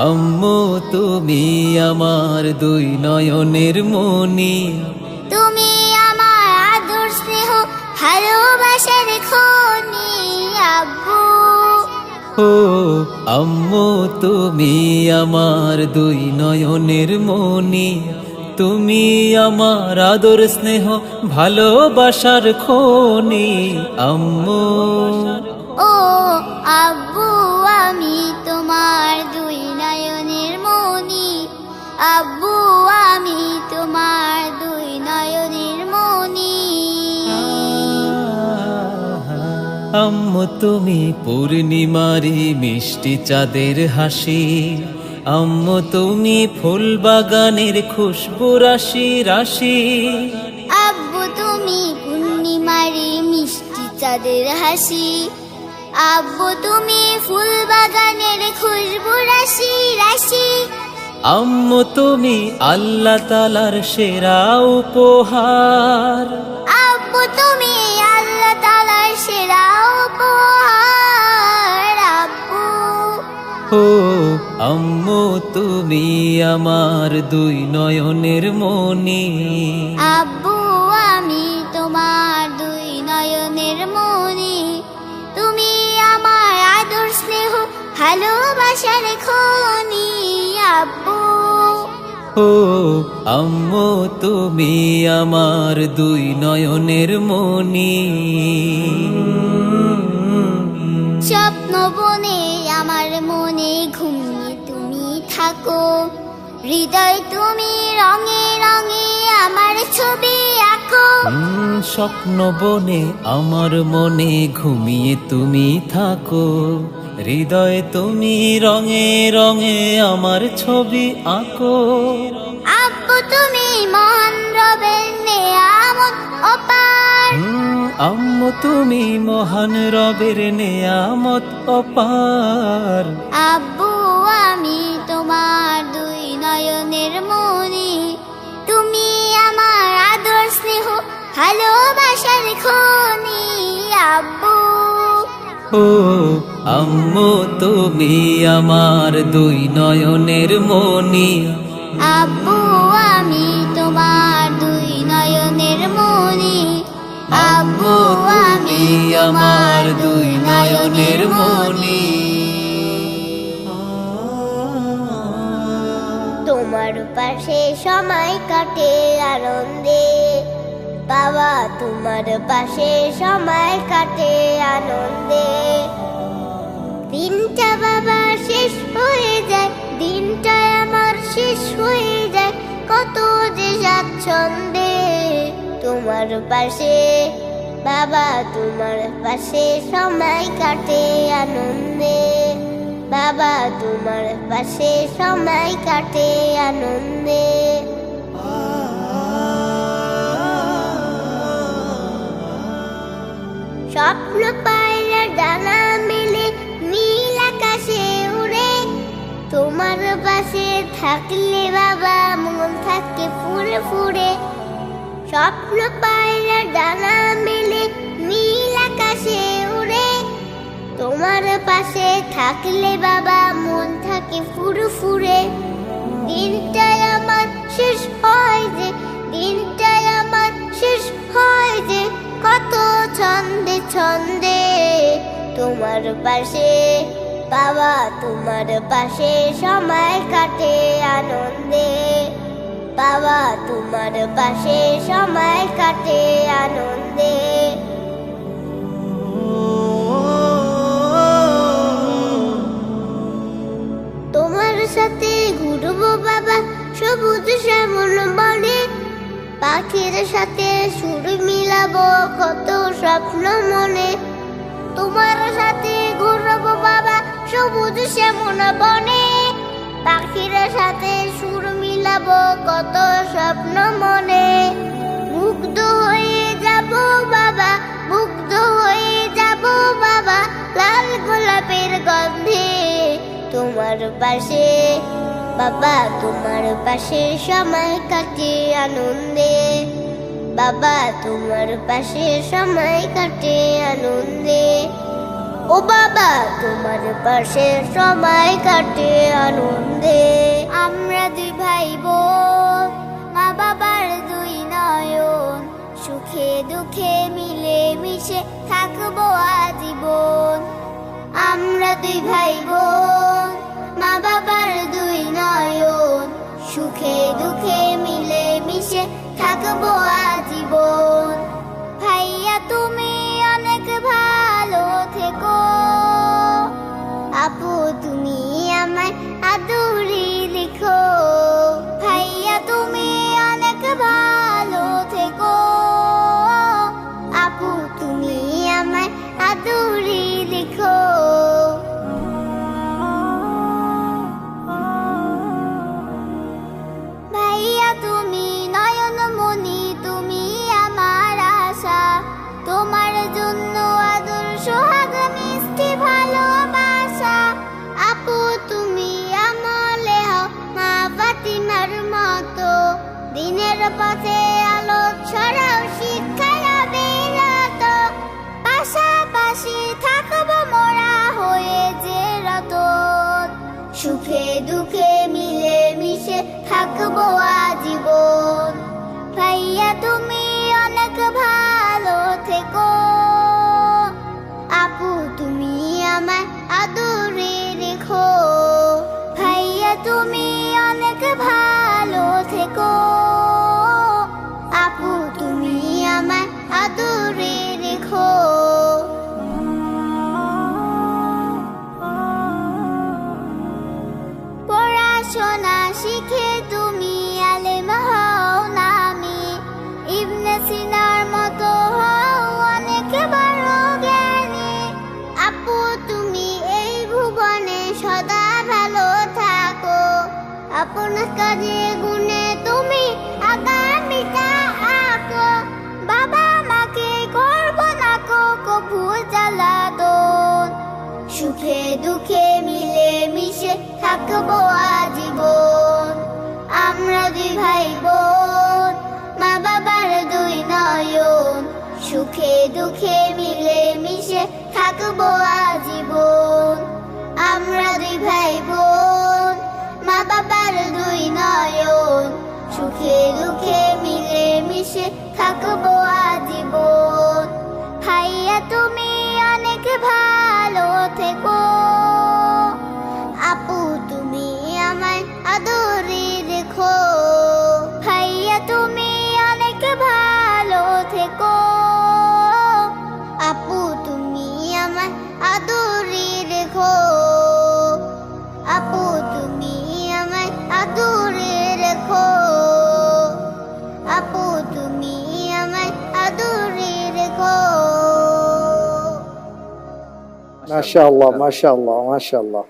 আম্মু তুমি আমার দুই নয়নের মনি, তুমি আমার আদর স্নেহ ভালোবাসার খনি। আব্বু ও আম্মু তুমি আমার দুই নয়নের মনি, তুমি আমার আদর স্নেহ ভালোবাসার খনি। আম্মু ও আব্বু আমি তোমার দুই নয়নের মনি। আব্বু আমি তোমার দুই নয়নের মনি। আম্মু তুমি পূর্ণিমারি মিষ্টি চাঁদের হাসি, আম্মু তুমি ফুল বাগানের খুশবু রাশি রাশি। আব্বু তুমি পূর্ণিমারি মিষ্টি চাঁদের হাসি। আব্বু তুমি ফুল বাগানের খুশবু রাশি রাশি। আম্মু তুমি আল্লাহ তাআলার সেরা উপহার, আব্বু তুমি আল্লাহ তাআলার সেরা উপহার। আব্বু ও আম্মু তুমি আমার দুই নয়নের মনি, আব্বু আমি তোমার দুই নয়নের মনি। তুমি আমার আদর স্নেহ ভালোবাসার খনি। আব্বু ও আম্মু তুমি আমার দুই নয়নের মনি। স্বপ্ন বনে আমার মনে ঘুমিয়ে তুমি থাকো। হৃদয় তুমি রঙে রঙে আমার ছবি আঁকো। স্বপ্ন বনে আমার মনে ঘুমিয়ে তুমি থাকো, হৃদয়ে তুমি রঙে রঙে আমার ছবি আঁকো। আব্বু তুমি মহান রবের নেয়ামত অপার। আম্মু তুমি মহান রবের নেয়ামত অপার। আব্বু আমি তোমার দুই নয়নের মনি। তুমি আমার আদর স্নেহ ভালোবাসার খনি। আব্বু ও আম্মু তুমি আমার দুই নয়নের মনি, আব্বু আমি তোমার দুই নয়নের মনি। আব্বু আমি আমার দুই নয়নের মনি। তোমার পাশে সময় কাটে আনন্দে। বাবা তোমার পাশে সময় কাটে আনন্দে। দিনটা বাবা শেষ হয়ে যায়, দিনটা আমার শেষ হয়ে যায় কত যে স্বাচ্ছন্দ্যে। তোমার পাশে বাবা তোমার পাশে সময় কাটে আনন্দে। বাবা তোমার পাশে সময় কাটে আনন্দে। স্বপ্ন পায়রা ডানা মেলে নীল আকাশে উড়ে। তোমার পাশে থাকলে বাবা মন থাকে ফুরে ফুরে। স্বপ্ন পায়রা ডানা মেলে নীল আকাশে উড়ে। তোমার পাশে থাকলে বাবা মন থাকে ফুরে ফুরে। দিনটাই আমার শেষ হয় যে, দিনটাই আমার শেষ হয় যে কত ছন্দে ছন্দে। তোমার পাশে বাবা তোমার পাশে সময় কাটে আনন্দে। বাবা তোমার পাশে সময় কাটে আনন্দে। তোমার সাথে ঘুরবো বাবা সবুজ শ্যামল বনে। পাখির সাথে সুর মিলাবো কত স্বপ্ন মনে। তোমার সাথে ঘুরবো বাবা সবুজ শ্যামল বনে। পাখির সাথে সুর মিলাবো কত স্বপ্ন মনে। মুগ্ধ হয়ে যাব বাবা, মুগ্ধ হয়ে যাব বাবা লাল গোলাপের গন্ধে। তোমার পাশে বাবা তোমার পাশে সময় কাটে আনন্দে। বাবা তোমার পাশে সময় কাটে আনন্দে। ও বাবা তোমার পাশে সময় কাটে আনন্দে। আমরা দুই ভাই বোন, মা বাবার দুই নয়ন, সুখে দুঃখে মিলে মিশে থাকবো আজীবন। আমরা দুই ভাই বোন, মা বাবার দুই নয়ন, সুখে দুঃখে মিলে মিশে থাকবো আজীবন। ভাইয়া তুমি অনেক ভালো থেকো, আপু তুমি আমায় আদুরি লিখো। ভাইয়া তুমি অনেক ভালো থেকো, আপু তুমি আমায় আদুরি লিখো। ভাইয়া তুমি নয়নমণি, তুমি আমার আশা, তোমার জন্য আদর সোহাগ মিষ্টি ভালোবাসা। আপু তুমি আমলে হও মা ফাতিমার মতো, দিনের পথে আলো ছড়াও শিক্ষার বিরত। পাশাপাশি থাকবো মোরা হয়ে যে রতন, সুখে দুঃখে মিলে মিশে থাকবো আজীবন। ভাইয়া তুমি অনেক ভালো থেকো, আপু তুমি আমায় আদরে রেখো। ভাইয়া তুমি অনেক ভালো থেকো, আপু তুমি আমায় আদরে রেখো। পড়াশোনা শিখে তুমি আলেম হও নামি, ইবনে সিনার মতো হও অনেক বড় জ্ঞানী। আপু তুমি এই ভুবনে সদা ভালো থাকো, আপনার কাজে গুণে তুমি আগামীটা আঁকো। বাবা মাকে করবো না কভু জ্বালাতন, সুখে দুঃখে মিলে মিশে থাকবো আজীবন। আমরা দুই ভাই বোন, মা বাবার দুই নয়ন, সুখে দুঃখে মিলে মিশে থাকবো আজীবন। আমরা দুই ভাই বোন, মা বাবার দুই নয়ন, সুখে দুঃখে মিলে মিশে থাকবো আজীবন। ভাইয়া তুমি অনেক ভালো থেকো, আপু তুমি আমায় আদরে রেখো। ভাইয়া তুমি অনেক ভালো থেকো, আপু তুমি আমায় আদরে রেখো। আপু তুমি আমায় আদরে রেখো, আপু তুমি আমায় আদরে রেখো। মাশাআল্লাহ, মাশাআল্লাহ, মাশাআল্লাহ।